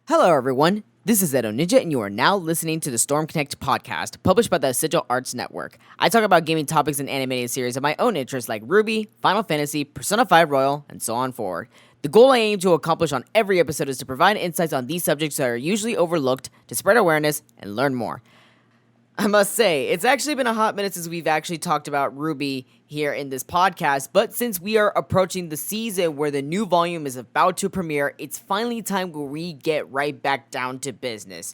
Hello, everyone. This is Edo Ninja, and you are now listening to the Storm Connect podcast, published by the Sigil Arts Network. I talk about gaming topics and animated series of my own interests like RWBY, Final Fantasy, Persona 5 Royal, and so on forward. The goal I aim to accomplish on every episode is to provide insights on these subjects that are usually overlooked, to spread awareness, and learn more. I must say, it's actually been a hot minute since we've actually talked about RWBY here in this podcast, but since we are approaching the season where the new volume is about to premiere, it's finally time where we get right back down to business.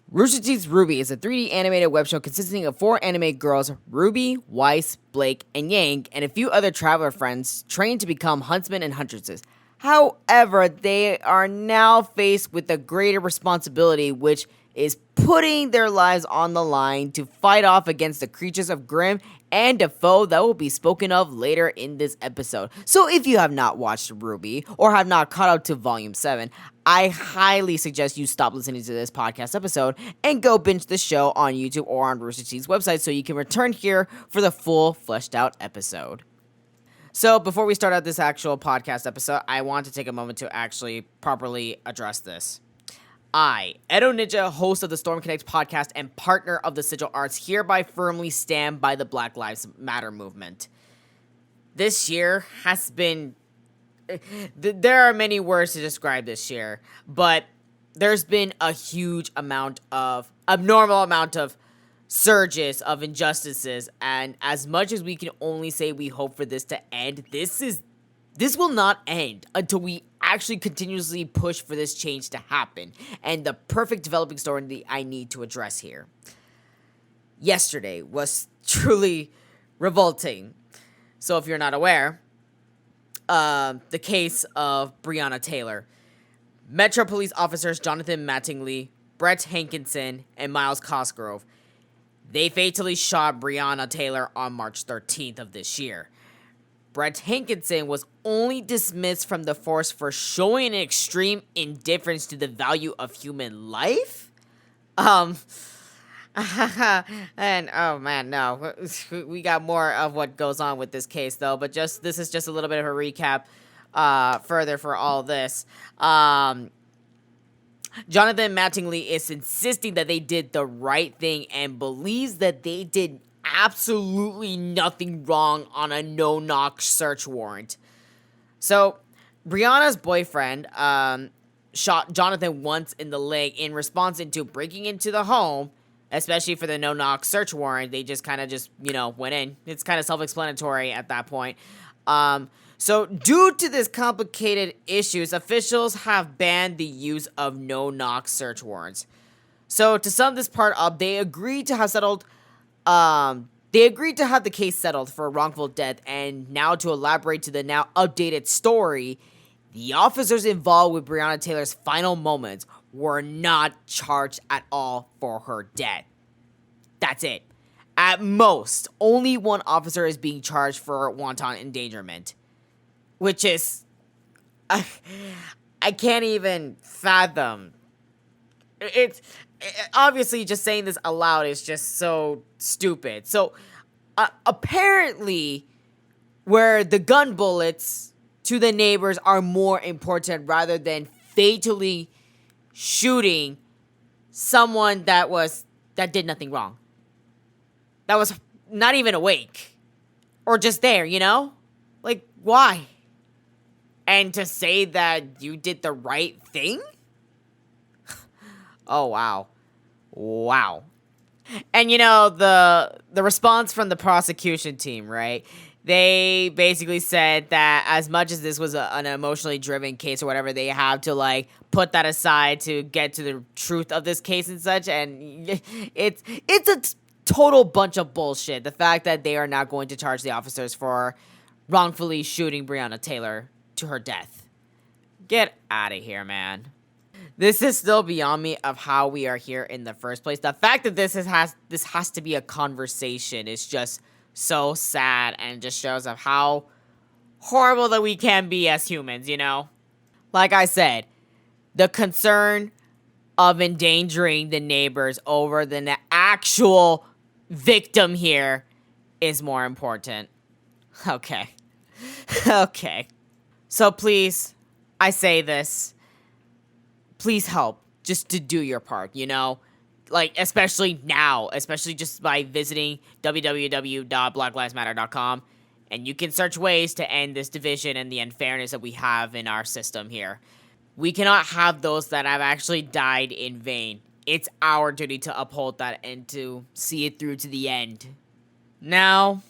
Rooster Teeth's RWBY is a 3D animated web show consisting of 4 anime girls, Ruby, Weiss, Blake, and Yang, and a few other traveler friends trained to become huntsmen and huntresses. However, they are now faced with a greater responsibility, which is putting their lives on the line to fight off against the creatures of Grimm and a foe that will be spoken of later in this episode. So if you have not watched RWBY or have not caught up to Volume 7, I highly suggest you stop listening to this podcast episode and go binge the show on YouTube or on Rooster Teeth's website so you can return here for the full fleshed out episode. So before we start out this actual podcast episode, I want to take a moment to actually properly address this. I, Edo Ninja, host of the Storm Connect podcast and partner of the Sigil Arts, hereby firmly stand by the Black Lives Matter movement. This year has been... there are many words to describe this year, but there's been a huge amount of... abnormal amount of surges of injustices, and as much as we can only say we hope for this to end, this will not end until we actually continuously push for this change to happen, and the perfect developing story I need to address here. Yesterday was truly revolting. So if you're not aware, the case of Breonna Taylor. Metro Police officers Jonathan Mattingly, Brett Hankinson, and Miles Cosgrove, they fatally shot Breonna Taylor on March 13th of this year. Brett Hankinson was only dismissed from the force for showing an extreme indifference to the value of human life? And oh man, no. We got more of what goes on with this case though, but this is just a little bit of a recap further for all this. Jonathan Mattingly is insisting that they did the right thing and believes that they did absolutely nothing wrong on a no-knock search warrant. So, Breonna's boyfriend shot Jonathan once in the leg in response to breaking into the home, especially for the no-knock search warrant. They just kind of went in. It's kind of self-explanatory at that point. So, due to this complicated issues, officials have banned the use of no-knock search warrants. So, to sum this part up, they agreed to have the case settled for a wrongful death, and now to elaborate to the now updated story, the officers involved with Breonna Taylor's final moments were not charged at all for her death. That's it. At most, only one officer is being charged for wanton endangerment, which is... I can't even fathom. It's... obviously, just saying this aloud is just so stupid. So, apparently, where the gun bullets to the neighbors are more important rather than fatally shooting someone that did nothing wrong. That was not even awake. Or just there, Like, why? And to say that you did the right thing? Oh, wow. Wow. And, the response from the prosecution team, right? They basically said that as much as this was an emotionally driven case or whatever, they have to, put that aside to get to the truth of this case and such. And it's a total bunch of bullshit. The fact that they are not going to charge the officers for wrongfully shooting Breonna Taylor to her death. Get out of here, man. This is still beyond me of how we are here in the first place. The fact that this has to be a conversation is just so sad, and it just shows of how horrible that we can be as humans, Like I said, the concern of endangering the neighbors over the actual victim here is more important. Okay. Okay. So please, I say this. Please help. just to do your part, you know? Like, especially now, especially just by visiting www.blacklivesmatter.com, and you can search ways to end this division and the unfairness that we have in our system here. We cannot have those that have actually died in vain. It's our duty to uphold that and to see it through to the end. Now,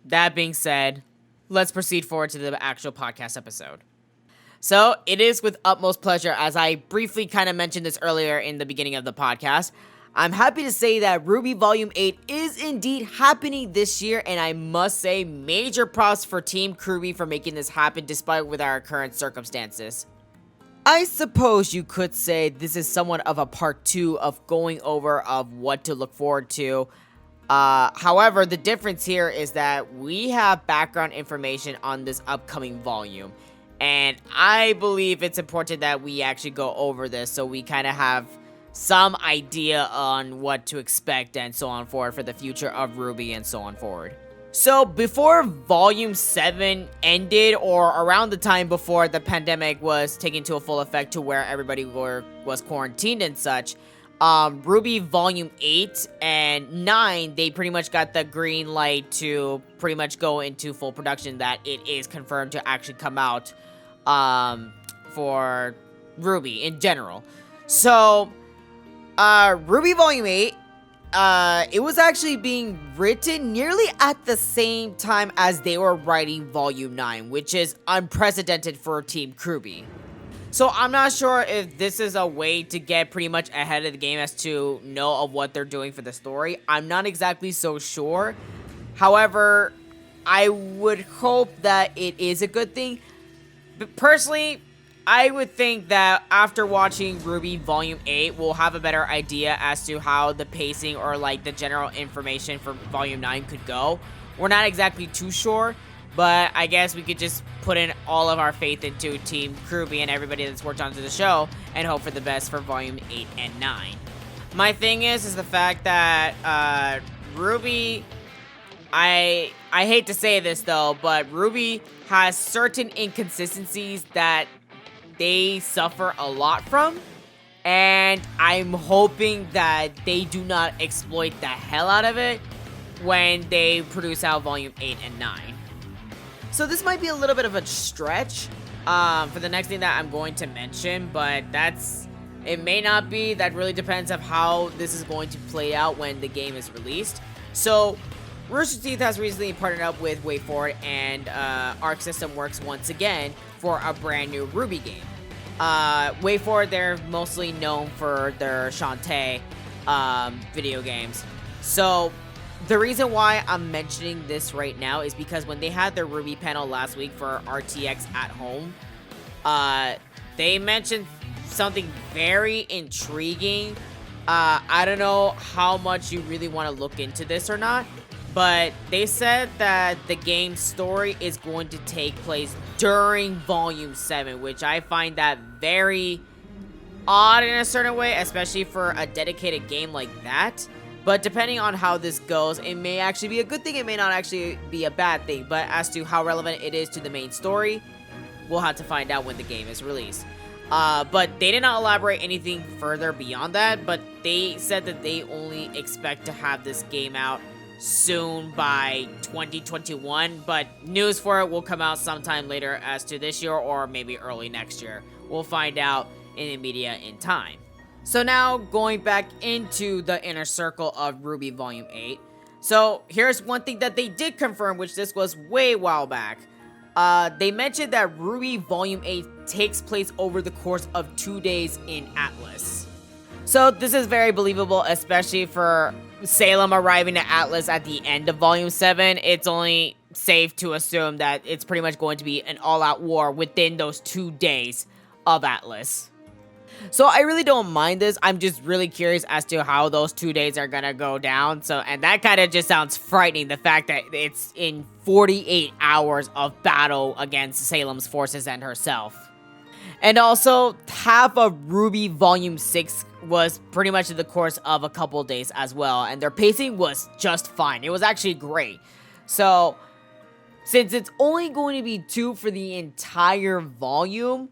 that being said, let's proceed forward to the actual podcast episode. So, it is with utmost pleasure, as I briefly kind of mentioned this earlier in the beginning of the podcast, I'm happy to say that RWBY Volume 8 is indeed happening this year, and I must say major props for Team Kirby for making this happen despite with our current circumstances. I suppose you could say this is somewhat of a part 2 of going over of what to look forward to. However, the difference here is that we have background information on this upcoming volume. And I believe it's important that we actually go over this so we kind of have some idea on what to expect and so on forward for the future of RWBY and so on forward. So before Volume 7 ended, or around the time before the pandemic was taken to a full effect to where everybody was quarantined and such, RWBY Volume 8 and 9, they pretty much got the green light to pretty much go into full production, that it is confirmed to actually come out for RWBY in general. So, RWBY Volume 8, it was actually being written nearly at the same time as they were writing Volume 9, which is unprecedented for Team Kirby. So I'm not sure if this is a way to get pretty much ahead of the game as to know of what they're doing for the story. I'm not exactly so sure. However, I would hope that it is a good thing. But personally, I would think that after watching RWBY Volume 8, we'll have a better idea as to how the pacing or like the general information for Volume 9 could go. We're not exactly too sure, but I guess we could just put in all of our faith into Team Kirby and everybody that's worked onto the show and hope for the best for Volume 8 and 9. My thing is the fact that RWBY, I hate to say this though, but RWBY has certain inconsistencies that they suffer a lot from, and I'm hoping that they do not exploit the hell out of it when they produce out Volume 8 and 9. So this might be a little bit of a stretch for the next thing that I'm going to mention, but it may not be. That really depends on how this is going to play out when the game is released. So Rooster Teeth has recently partnered up with WayForward and Arc System Works once again for a brand new RWBY game. WayForward, they're mostly known for their Shantae video games. So the reason why I'm mentioning this right now is because when they had their RWBY panel last week for RTX at Home, they mentioned something very intriguing. I don't know how much you really want to look into this or not, but they said that the game's story is going to take place during Volume 7, which I find that very odd in a certain way, especially for a dedicated game like that. But depending on how this goes, it may actually be a good thing, it may not actually be a bad thing. But as to how relevant it is to the main story, we'll have to find out when the game is released. But they did not elaborate anything further beyond that, but they said that they only expect to have this game out soon by 2021, but news for it will come out sometime later as to this year or maybe early next year. We'll find out in the media in time. So now going back into the inner circle of RWBY Volume 8. So here's one thing that they did confirm, which this was way while back. They mentioned that RWBY Volume 8 takes place over the course of 2 days in Atlas. So this is very believable, especially for Salem arriving at Atlas at the end of Volume 7. It's only safe to assume that it's pretty much going to be an all-out war within those 2 days of Atlas. So I really don't mind this. I'm just really curious as to how those 2 days are gonna go down. And that kind of just sounds frightening, the fact that it's in 48 hours of battle against Salem's forces and herself. And also, half of RWBY Volume 6 was pretty much in the course of a couple days as well, and their pacing was just fine. It was actually great. So, since it's only going to be 2 for the entire volume,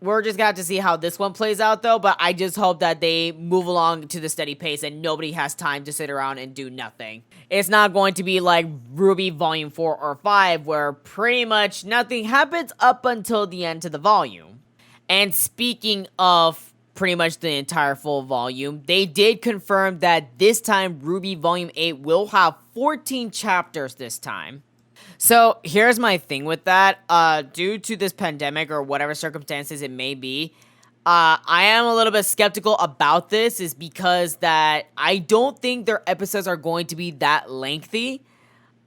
we're just gonna have to see how this one plays out, though. But I just hope that they move along to the steady pace and nobody has time to sit around and do nothing. It's not going to be like RWBY Volume 4 or 5, where pretty much nothing happens up until the end of the volume. And speaking of pretty much the entire full volume, they did confirm that this time RWBY Volume 8 will have 14 chapters this time. So here's my thing with that. Due to this pandemic or whatever circumstances it may be, I am a little bit skeptical about this, is because that I don't think their episodes are going to be that lengthy.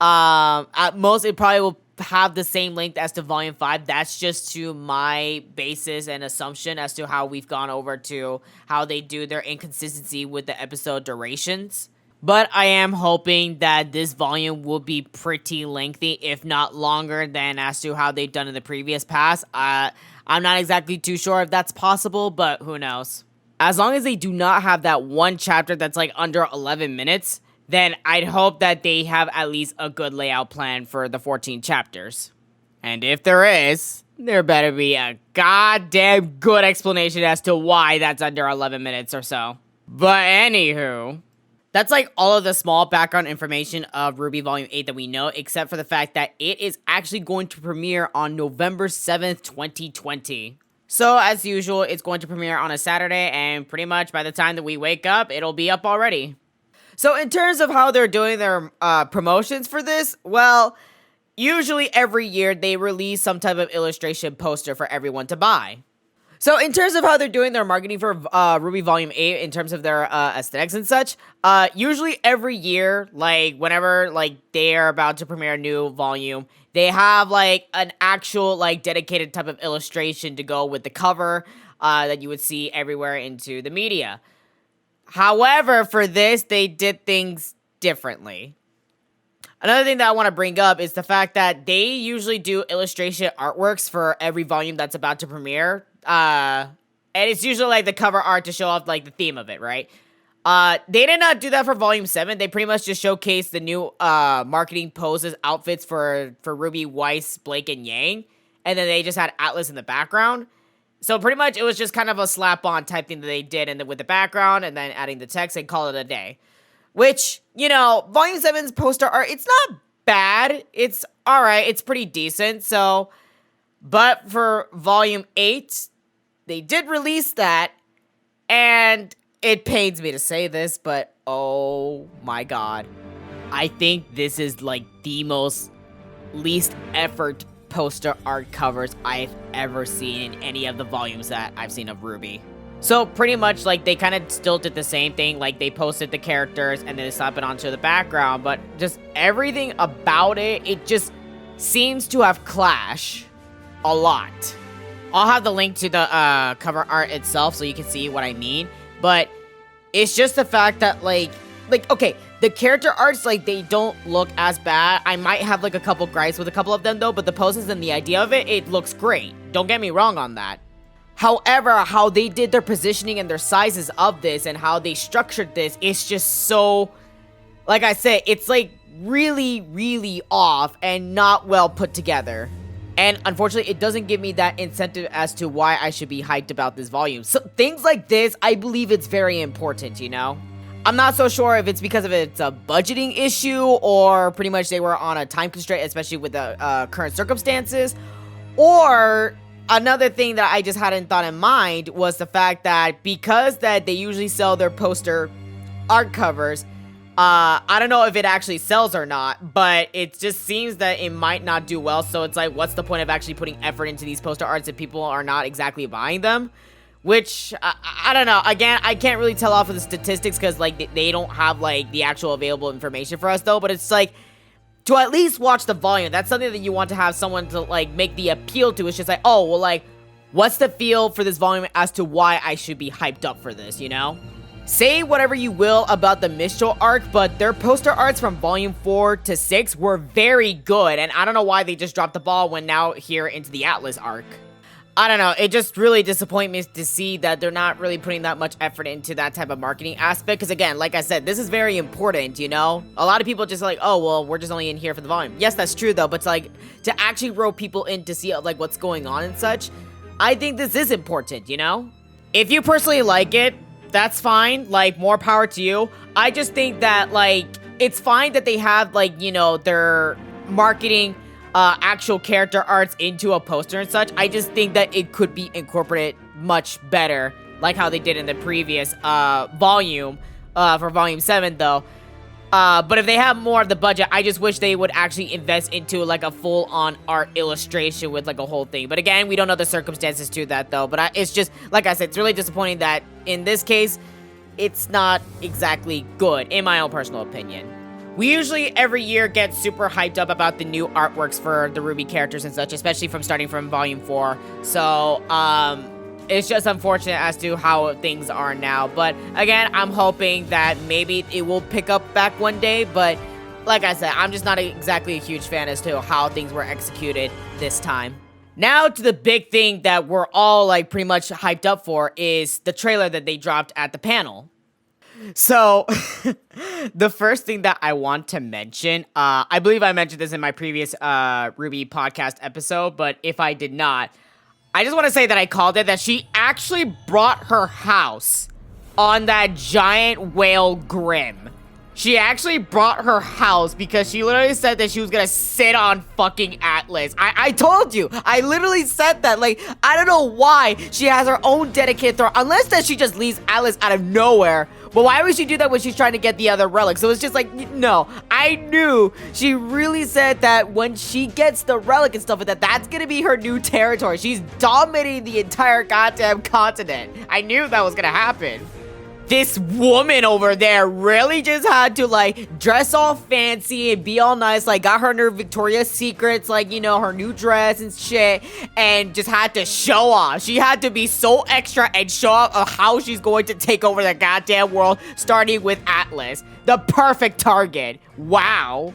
At most, it probably will have the same length as to Volume 5. That's just to my basis and assumption as to how we've gone over to how they do their inconsistency with the episode durations. But I am hoping that this volume will be pretty lengthy, if not longer than as to how they've done in the previous past. I'm not exactly too sure if that's possible, but who knows. As long as they do not have that one chapter that's like under 11 minutes, then I'd hope that they have at least a good layout plan for the 14 chapters. And if there is, there better be a goddamn good explanation as to why that's under 11 minutes or so. But anywho, that's like all of the small background information of RWBY Volume 8 that we know, except for the fact that it is actually going to premiere on November 7th, 2020. So, as usual, it's going to premiere on a Saturday, and pretty much by the time that we wake up, it'll be up already. So, in terms of how they're doing their promotions for this, well, usually every year they release some type of illustration poster for everyone to buy. So in terms of how they're doing their marketing for RWBY Volume 8, in terms of their aesthetics and such, usually every year, like whenever like they are about to premiere a new volume, they have like an actual like dedicated type of illustration to go with the cover that you would see everywhere into the media. However, for this, they did things differently. Another thing that I want to bring up is the fact that they usually do illustration artworks for every volume that's about to premiere. And it's usually like the cover art to show off like the theme of it, right? They did not do that for Volume 7. They pretty much just showcased the new marketing poses, outfits for Ruby, Weiss, Blake, and Yang. And then they just had Atlas in the background. So pretty much it was just kind of a slap-on type thing that they did and with the background and then adding the text and call it a day. Which, you know, Volume 7's poster art, it's not bad. It's alright. It's pretty decent. So, but for Volume 8, they did release that, and it pains me to say this, but oh my god. I think this is like the most least effort poster art covers I've ever seen in any of the volumes that I've seen of RWBY. So pretty much like they kind of still did the same thing, like they posted the characters and then they slap it onto the background, but just everything about it, it just seems to have clashed a lot. I'll have the link to the cover art itself so you can see what I mean, but it's just the fact that like okay, the character arts, like, they don't look as bad. I might have like a couple gripes with a couple of them though, but the poses and the idea of it, it looks great. Don't get me wrong on that. However, how they did their positioning and their sizes of this and how they structured this, it's just so, like I said, it's like really, really off and not well put together. And unfortunately, it doesn't give me that incentive as to why I should be hyped about this volume. So things like this, I believe it's very important, you know? I'm not so sure if it's because of it's a budgeting issue or pretty much they were on a time constraint, especially with the current circumstances, or another thing that I just hadn't thought in mind was the fact that because that they usually sell their poster art covers, I don't know if it actually sells or not, but it just seems that it might not do well. So it's like, what's the point of actually putting effort into these poster arts if people are not exactly buying them? Which, I don't know. Again, I can't really tell off of the statistics because, like, they don't have, like, the actual available information for us, though. But it's like, to at least watch the volume, that's something that you want to have someone to, like, make the appeal to. It's just like, oh, well, like, what's the feel for this volume as to why I should be hyped up for this, you know? Say whatever you will about the Mistral arc, but their poster arts from Volume 4 to 6 were very good. And I don't know why they just dropped the ball when now here into the Atlas arc. I don't know, it just really disappoints me to see that they're not really putting that much effort into that type of marketing aspect, because again, like I said, this is very important, you know? A lot of people just like, oh, well, we're just only in here for the volume. Yes, that's true, though, but it's like, to actually rope people in to see, like, what's going on and such, I think this is important, you know? If you personally like it, that's fine. Like, more power to you. I just think that, like, it's fine that they have, like, you know, their marketing actual character arts into a poster and such. I just think that it could be incorporated much better, like how they did in the previous volume, for volume 7 though. But if they have more of the budget, I just wish they would actually invest into like a full-on art illustration with like a whole thing. But again, we don't know the circumstances to that though. But it's just, like I said, it's really disappointing that in this case, it's not exactly good, in my own personal opinion. We usually every year get super hyped up about the new artworks for the RWBY characters and such, especially starting from volume 4. So, it's just unfortunate as to how things are now. But again, I'm hoping that maybe it will pick up back one day. But like I said, I'm just not exactly a huge fan as to how things were executed this time. Now to the big thing that we're all like pretty much hyped up for is the trailer that they dropped at the panel. So, the first thing that I want to mention, I believe I mentioned this in my previous RWBY podcast episode, but if I did not, I just want to say that I called it that she actually brought her house on that giant whale Grim. She actually brought her house because she literally said that she was gonna sit on fucking Atlas. I told you. I literally said that. Like, I don't know why she has her own dedicated throne. Unless that she just leaves Atlas out of nowhere. But why would she do that when she's trying to get the other relic? So it's just like, no. I knew she really said that when she gets the relic and stuff like that, that's gonna be her new territory. She's dominating the entire goddamn continent. I knew that was gonna happen. This woman over there really just had to, like, dress all fancy and be all nice, like, got her new Victoria's Secrets, like, you know, her new dress and shit, and just had to show off. She had to be so extra and show off of how she's going to take over the goddamn world, starting with Atlas. The perfect target. Wow.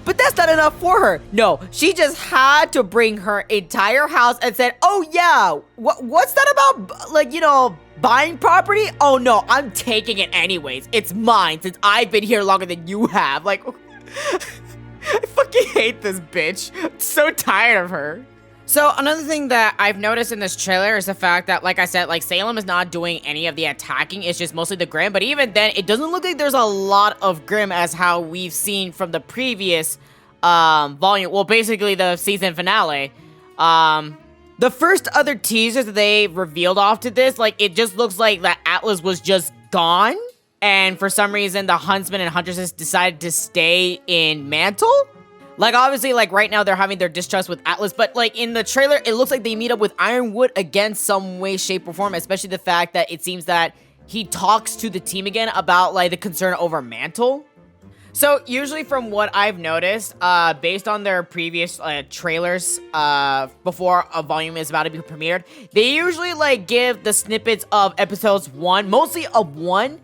But that's not enough for her. No, she just had to bring her entire house and said, oh yeah, what's that about, like, you know, buying property? Oh no, I'm taking it anyways. It's mine since I've been here longer than you have. Like, I fucking hate this bitch. I'm so tired of her. So another thing that I've noticed in this trailer is the fact that, like I said, like Salem is not doing any of the attacking. It's just mostly the Grim. But even then, it doesn't look like there's a lot of Grim as how we've seen from the previous volume. Well, basically the season finale. The first other teasers that they revealed off to this, like, it just looks like that Atlas was just gone. And for some reason, the Huntsman and Huntresses decided to stay in Mantle. Like, obviously, like, right now they're having their distrust with Atlas. But, like, in the trailer, it looks like they meet up with Ironwood again some way, shape, or form. Especially the fact that it seems that he talks to the team again about, like, the concern over Mantle. So, usually from what I've noticed, based on their previous trailers before a volume is about to be premiered, they usually, like, give the snippets of episodes 1, mostly of 1,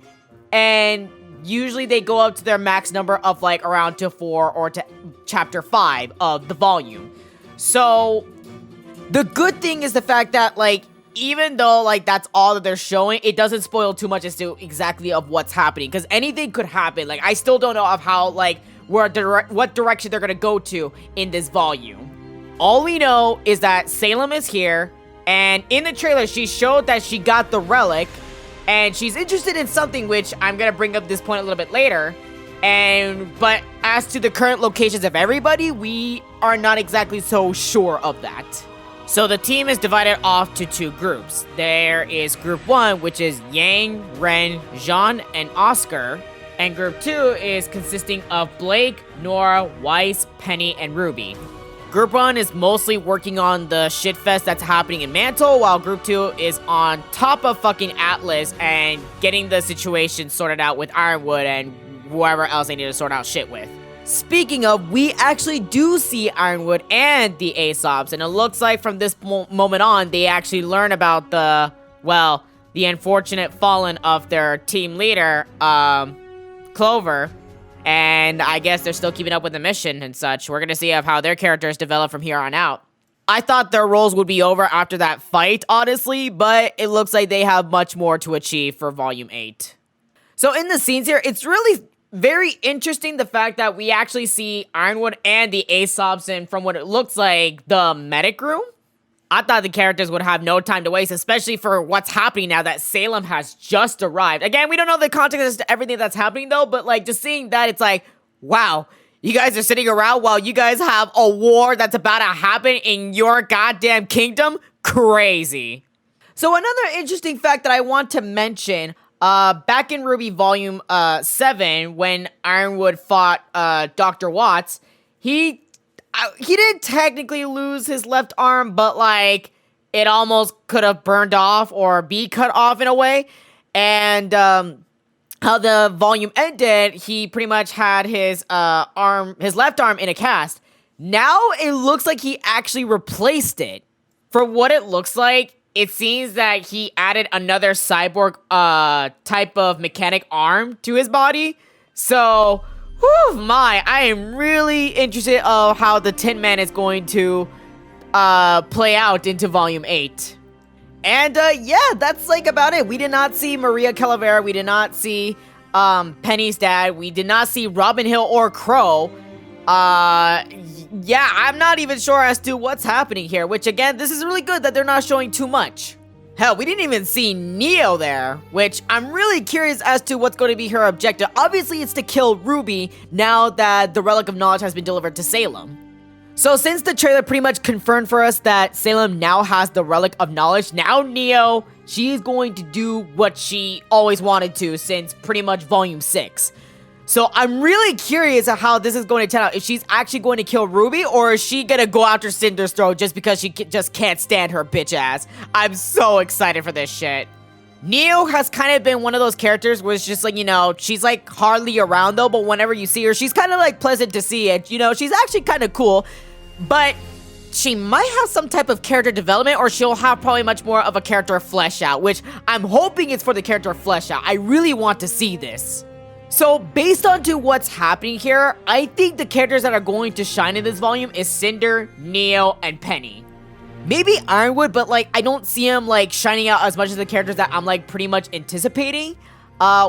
and usually they go up to their max number of, like, around to 4 or to chapter 5 of the volume. So, the good thing is the fact that, like, even though, like, that's all that they're showing, it doesn't spoil too much as to exactly of what's happening. Because anything could happen. Like, I still don't know of how, like, what direction they're gonna go to in this volume. All we know is that Salem is here. And in the trailer, she showed that she got the relic. And she's interested in something, which I'm gonna bring up this point a little bit later. But as to the current locations of everybody, we are not exactly so sure of that. So the team is divided off to 2 groups. There is Group 1, which is Yang, Ren, Jean, and Oscar. And Group 2 is consisting of Blake, Nora, Weiss, Penny, and Ruby. Group 1 is mostly working on the shitfest that's happening in Mantle, while Group 2 is on top of fucking Atlas and getting the situation sorted out with Ironwood and whoever else they need to sort out shit with. Speaking of, we actually do see Ironwood and the Aesops, and it looks like from this moment on, they actually learn about the unfortunate fallen of their team leader, Clover, and I guess they're still keeping up with the mission and such. We're gonna see how their characters develop from here on out. I thought their roles would be over after that fight, honestly, but it looks like they have much more to achieve for Volume 8. So in the scenes here, it's really very interesting the fact that we actually see Ironwood and the Aesops in, from what it looks like, the medic room. I thought the characters would have no time to waste, especially for what's happening now that Salem has just arrived. Again, we don't know the context as to everything that's happening though, but like just seeing that, it's like, wow, you guys are sitting around while you guys have a war that's about to happen in your goddamn kingdom? Crazy. So another interesting fact that I want to mention, back in RWBY Volume 7, when Ironwood fought Dr. Watts, he didn't technically lose his left arm, but like it almost could have burned off or be cut off in a way. And how the volume ended, he pretty much had his left arm in a cast. Now it looks like he actually replaced it. For what it looks like, it seems that he added another cyborg type of mechanic arm to his body. So, whew, I am really interested of how the Tin Man is going to play out into Volume 8. And yeah, that's like about it. We did not see Maria Calavera. We did not see Penny's dad. We did not see Robin Hill or Crow. Yeah, I'm not even sure as to what's happening here, which again, this is really good that they're not showing too much. Hell, we didn't even see Neo there, which I'm really curious as to what's going to be her objective. Obviously, it's to kill Ruby now that the Relic of Knowledge has been delivered to Salem. So since the trailer pretty much confirmed for us that Salem now has the Relic of Knowledge, now Neo, she is going to do what she always wanted to since pretty much Volume 6. So I'm really curious of how this is going to turn out. If she's actually going to kill Ruby, or is she going to go after Cinder's throat just because she just can't stand her bitch ass? I'm so excited for this shit. Neo has kind of been one of those characters where it's just like, you know, she's like hardly around though, but whenever you see her, she's kind of like pleasant to see it. You know, she's actually kind of cool, but she might have some type of character development, or she'll have probably much more of a character flesh out, which I'm hoping it's for the character flesh out. I really want to see this. So, based on to what's happening here, I think the characters that are going to shine in this volume is Cinder, Neo, and Penny. Maybe Ironwood, but like, I don't see him like shining out as much as the characters that I'm like pretty much anticipating.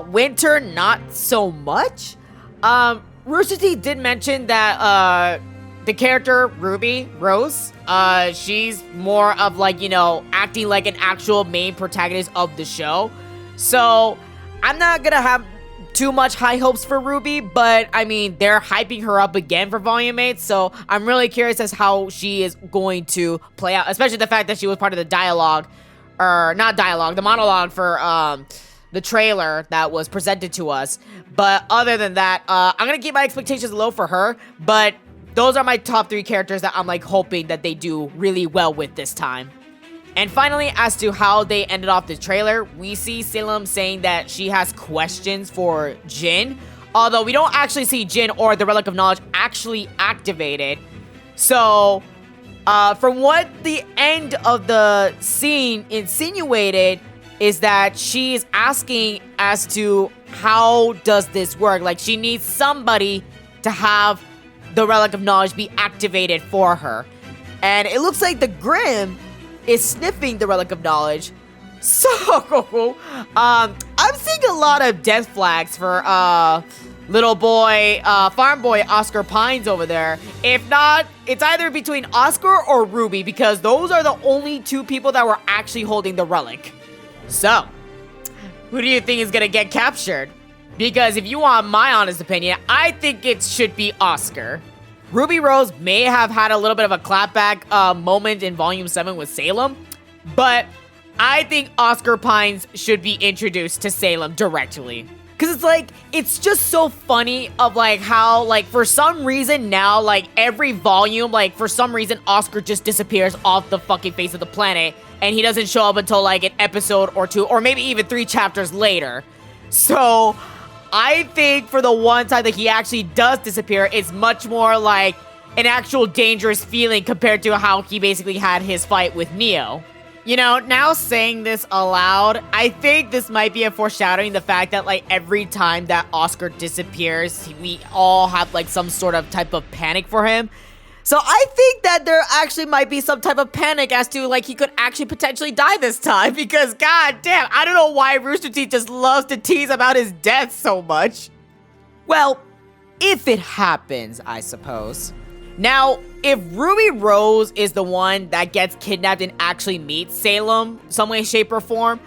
Winter, not so much. Rooster Teeth did mention that, the character, Ruby Rose, she's more of like, you know, acting like an actual main protagonist of the show. So, I'm not gonna have too much high hopes for Ruby, but I mean, they're hyping her up again for Volume 8, so I'm really curious as how she is going to play out, especially the fact that she was part of the dialogue, or not dialogue, the monologue for the trailer that was presented to us. But other than that, I'm gonna keep my expectations low for her, but those are my top 3 characters that I'm like hoping that they do really well with this time. And finally, as to how they ended off the trailer, we see Salem saying that she has questions for Jin, although we don't actually see Jin or the Relic of Knowledge actually activated. So, from what the end of the scene insinuated is that she's asking as to how does this work? Like, she needs somebody to have the Relic of Knowledge be activated for her. And it looks like the Grimm is sniffing the Relic of Knowledge. So, I'm seeing a lot of death flags for, little boy, farm boy Oscar Pines over there. If not, it's either between Oscar or Ruby, because those are the only 2 people that were actually holding the relic. So, who do you think is gonna get captured? Because if you want my honest opinion, I think it should be Oscar. Ruby Rose may have had a little bit of a clapback moment in Volume 7 with Salem, but I think Oscar Pines should be introduced to Salem directly. Because it's like, it's just so funny of like how, like, for some reason now, like, every volume, like, for some reason, Oscar just disappears off the fucking face of the planet, and he doesn't show up until like an episode or 2, or maybe even 3 chapters later. So I think for the one time that he actually does disappear, it's much more like an actual dangerous feeling compared to how he basically had his fight with Neo. You know, now saying this aloud, I think this might be a foreshadowing the fact that, like, every time that Oscar disappears, we all have, like, some sort of type of panic for him. So I think that there actually might be some type of panic as to, like, he could actually potentially die this time, because, god damn, I don't know why Rooster Teeth just loves to tease about his death so much. Well, if it happens, I suppose. Now, if Ruby Rose is the one that gets kidnapped and actually meets Salem, some way, shape, or form,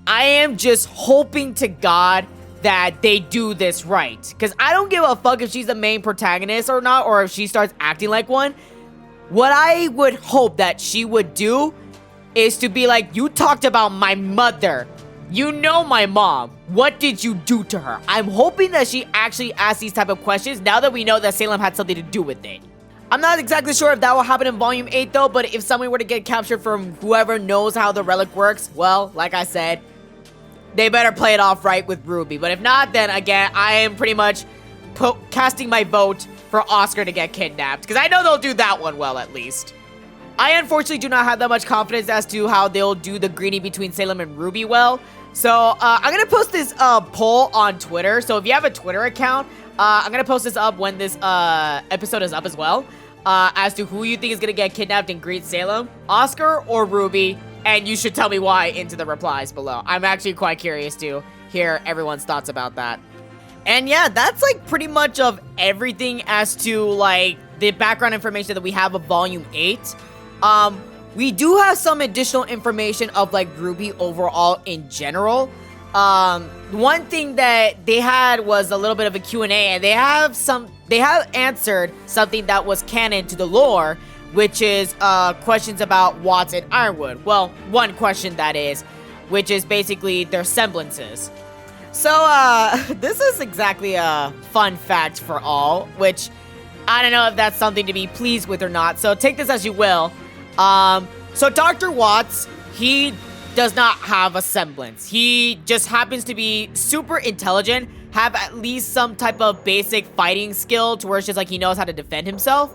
I am just hoping to God that they do this right. Because I don't give a fuck if she's the main protagonist or not, or if she starts acting like one. What I would hope that she would do is to be like, you talked about my mother. You know my mom. What did you do to her? I'm hoping that she actually asks these type of questions now that we know that Salem had something to do with it. I'm not exactly sure if that will happen in Volume 8 though, but if someone were to get captured from whoever knows how the relic works, well, like I said, they better play it off right with Ruby. But if not, then again, I am pretty much casting my vote for Oscar to get kidnapped, because I know they'll do that one well, at least. I unfortunately do not have that much confidence as to how they'll do the greeting between Salem and Ruby well. So, I'm gonna post this poll on Twitter. So if you have a Twitter account, I'm gonna post this up when this episode is up as well. As to who you think is gonna get kidnapped and greet Salem, Oscar or Ruby, and you should tell me why into the replies below. I'm actually quite curious to hear everyone's thoughts about that. And yeah, that's like pretty much of everything as to like the background information that we have of Volume 8. We do have some additional information of like Ruby overall in general. One thing that they had was a little bit of a Q&A, and they have answered something that was canon to the lore, which is questions about Watts and Ironwood. Well, one question that is, which is basically their semblances. So, this is exactly a fun fact for all, which I don't know if that's something to be pleased with or not, so take this as you will. So Dr. Watts, he does not have a semblance. He just happens to be super intelligent, have at least some type of basic fighting skill to where it's just like he knows how to defend himself.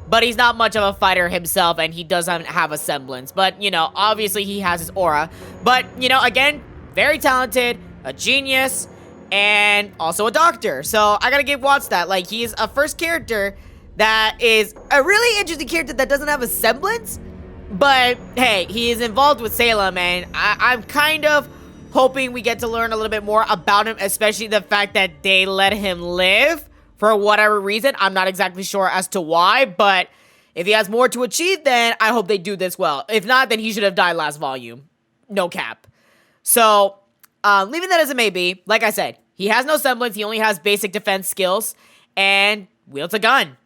But he's not much of a fighter himself, and he doesn't have a semblance. But, you know, obviously he has his aura. But, you know, again, very talented, a genius, and also a doctor. So I gotta give Watts that. Like, he's a first character that is a really interesting character that doesn't have a semblance. But, hey, he is involved with Salem, and I'm kind of hoping we get to learn a little bit more about him, especially the fact that they let him live for whatever reason. I'm not exactly sure as to why, but if he has more to achieve, then I hope they do this well. If not, then he should have died last volume. No cap. So, leaving that as it may be, like I said, he has no semblance, he only has basic defense skills, and wields a gun.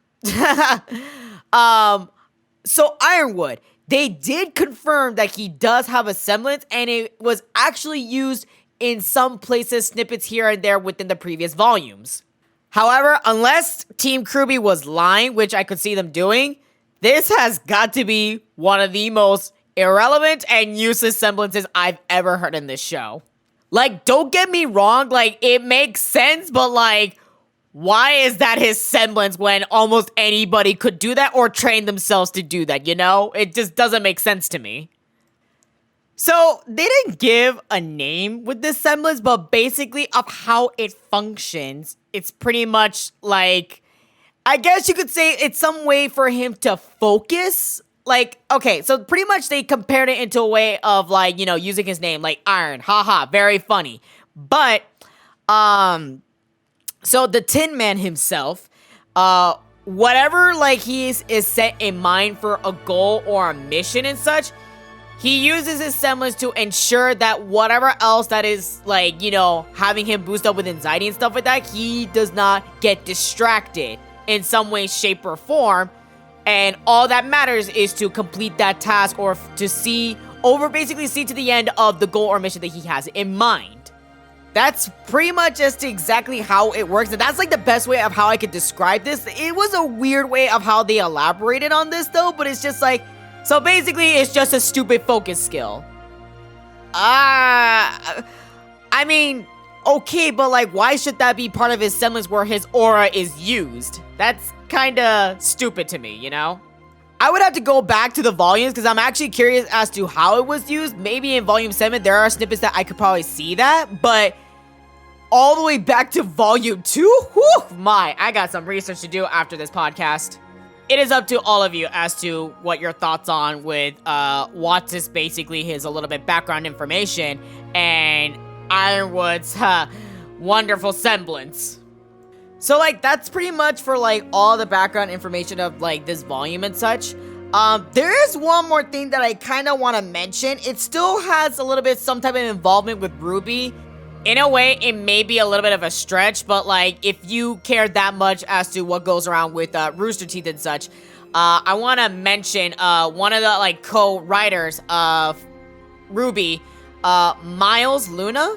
So Ironwood, they did confirm that he does have a semblance, and it was actually used in some places, snippets here and there within the previous volumes. However, unless Team Kruby was lying, which I could see them doing, this has got to be one of the most irrelevant and useless semblances I've ever heard in this show. Like, don't get me wrong, like, it makes sense, but like, why is that his semblance when almost anybody could do that or train themselves to do that, you know? It just doesn't make sense to me. So, they didn't give a name with this semblance, but basically of how it functions, it's pretty much like, I guess you could say it's some way for him to focus. Like, okay, so pretty much they compared it into a way of like, you know, using his name, like Iron, haha, very funny. But, so the Tin Man himself, whatever like he is set in mind for a goal or a mission and such, he uses his semblance to ensure that whatever else that is, like, you know, having him boost up with anxiety and stuff like that, he does not get distracted in some way, shape, or form. And all that matters is to complete that task or to basically see to the end of the goal or mission that he has in mind. That's pretty much just exactly how it works. And that's like the best way of how I could describe this. It was a weird way of how they elaborated on this though, but it's just like, so basically, it's just a stupid focus skill. I mean, okay, but like, why should that be part of his semblance where his aura is used? That's kinda stupid to me, you know? I would have to go back to the volumes because I'm actually curious as to how it was used. Maybe in Volume 7, there are snippets that I could probably see that, but all the way back to Volume 2? Whew, I got some research to do after this podcast. It is up to all of you as to what your thoughts on with Watts is basically his a little bit background information and Ironwood's wonderful semblance. So, like, that's pretty much for, like, all the background information of, like, this volume and such. There is one more thing that I kind of want to mention. It still has a little bit some type of involvement with Ruby. In a way, it may be a little bit of a stretch, but, like, if you care that much as to what goes around with Rooster Teeth and such, I want to mention one of the, like, co-writers of Ruby, Miles Luna.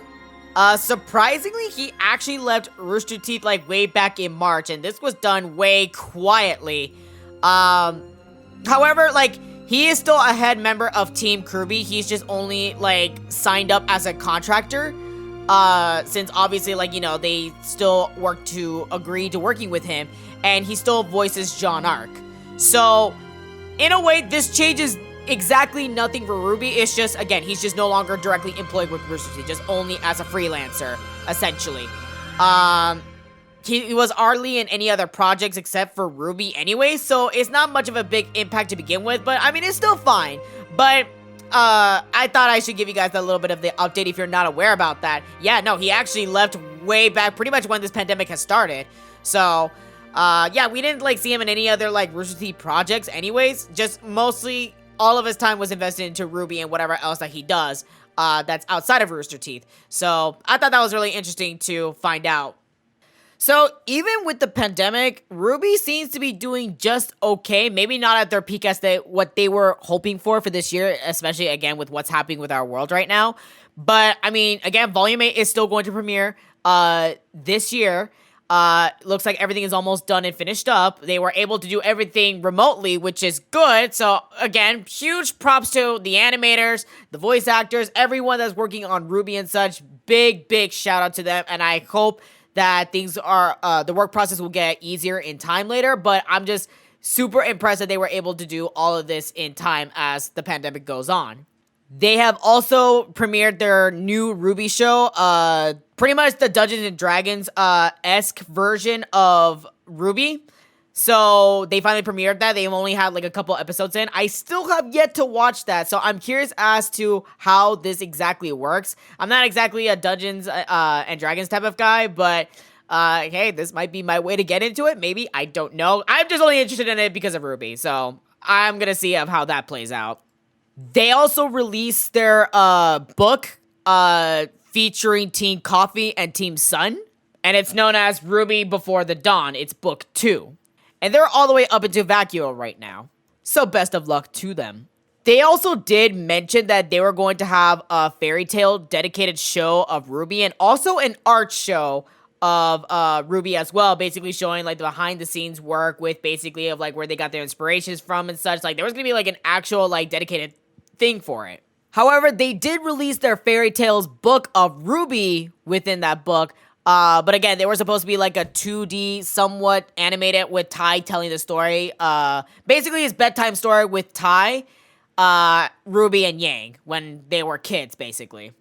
Surprisingly, he actually left Rooster Teeth, like, way back in March, and this was done way quietly. However, like, he is still a head member of Team Kirby. He's just only, like, signed up as a contractor, since obviously, like, you know, they still work to agree to working with him, and he still voices John Arc. So, in a way, this changes exactly nothing for Ruby. It's just, again, he's just no longer directly employed with Rooster Teeth, just only as a freelancer, essentially. He was hardly in any other projects except for Ruby anyway, so it's not much of a big impact to begin with, but I mean, it's still fine. But I thought I should give you guys a little bit of the update if you're not aware about that. Yeah, no, he actually left way back pretty much when this pandemic has started. So, yeah, we didn't, like, see him in any other, like, Rooster Teeth projects anyways. Just mostly all of his time was invested into Ruby and whatever else that he does that's outside of Rooster Teeth. So, I thought that was really interesting to find out. So, even with the pandemic, Ruby seems to be doing just okay. Maybe not at their peak as what they were hoping for this year, especially, again, with what's happening with our world right now. But, I mean, again, Volume 8 is still going to premiere this year. Looks like everything is almost done and finished up. They were able to do everything remotely, which is good. So, again, huge props to the animators, the voice actors, everyone that's working on Ruby and such. Big, big shout out to them. And I hope that things are, the work process will get easier in time later, but I'm just super impressed that they were able to do all of this in time as the pandemic goes on. They have also premiered their new Ruby show, pretty much the Dungeons and Dragons, esque version of Ruby. So they finally premiered that. They've only had like a couple episodes in. I still have yet to watch that, so I'm curious as to how this exactly works. I'm not exactly a Dungeons and Dragons type of guy, but hey, this might be my way to get into it. Maybe, I don't know. I'm just only interested in it because of Ruby, so I'm gonna see how that plays out. They also released their book featuring Team Coffee and Team Sun, and it's known as Ruby Before the Dawn. It's book 2. And they're all the way up into Vacuo right now. So best of luck to them. They also did mention that they were going to have a Fairy Tail dedicated show of Ruby and also an art show of Ruby as well, basically showing like the behind the scenes work with basically of like where they got their inspirations from and such. Like there was gonna be like an actual like dedicated thing for it. However, they did release their Fairy Tales book of Ruby within that book. But again, they were supposed to be like a 2D, somewhat animated with Tai telling the story. Basically, it's bedtime story with Tai, Ruby, and Yang when they were kids, basically.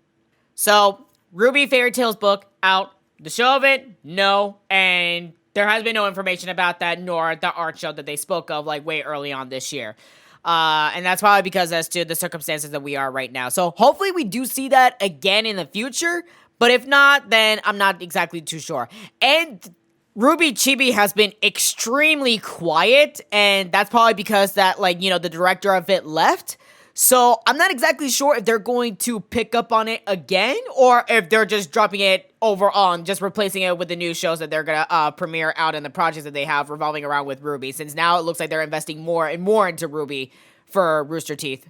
So, Ruby Fairy Tales book out. The show of it, no. And there has been no information about that, nor the art show that they spoke of like way early on this year. And that's probably because as to the circumstances that we are right now. So, hopefully we do see that again in the future. But if not, then I'm not exactly too sure. And Ruby Chibi has been extremely quiet, and that's probably because that, like, you know, the director of it left. So I'm not exactly sure if they're going to pick up on it again, or if they're just dropping it overall and just replacing it with the new shows that they're gonna premiere out in the projects that they have revolving around with Ruby, since now it looks like they're investing more and more into Ruby for Rooster Teeth.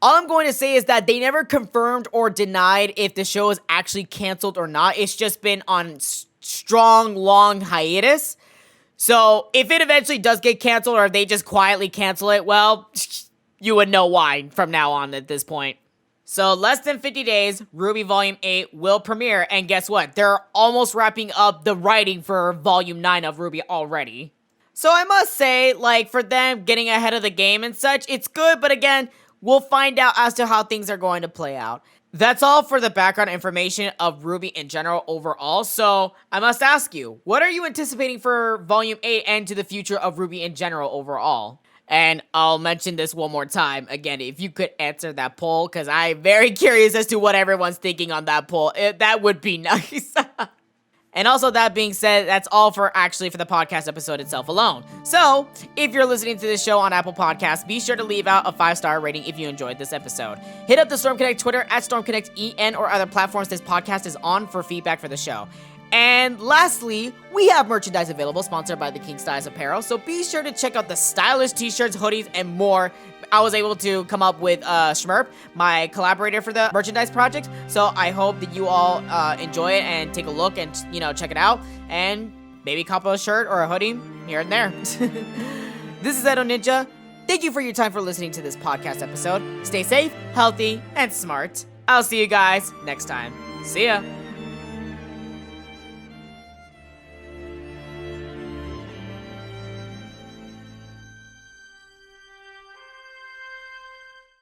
All I'm going to say is that they never confirmed or denied if the show is actually canceled or not. It's just been on strong, long hiatus. So if it eventually does get canceled or if they just quietly cancel it, well, you would know why from now on at this point. So less than 50 days, Ruby Volume 8 will premiere. And guess what? They're almost wrapping up the writing for Volume 9 of Ruby already. So I must say, like, for them getting ahead of the game and such, it's good. But again, we'll find out as to how things are going to play out. That's all for the background information of Ruby in general overall. So I must ask you, what are you anticipating for Volume 8 and to the future of Ruby in general overall? And I'll mention this one more time. Again, if you could answer that poll, because I'm very curious as to what everyone's thinking on that poll. That would be nice. And also, that being said, that's all for the podcast episode itself alone. So, if you're listening to this show on Apple Podcasts, be sure to leave out a 5-star rating if you enjoyed this episode. Hit up the Storm Connect Twitter at StormConnectEN or other platforms this podcast is on for feedback for the show. And lastly, we have merchandise available sponsored by the King Styles Apparel, so be sure to check out the stylish t-shirts, hoodies, and more. I was able to come up with Schmerp, my collaborator for the merchandise project, so I hope that you all enjoy it and take a look and, check it out, and maybe cop a shirt or a hoodie here and there. This is Edo Ninja. Thank you for your time for listening to this podcast episode. Stay safe, healthy, and smart. I'll see you guys next time. See ya!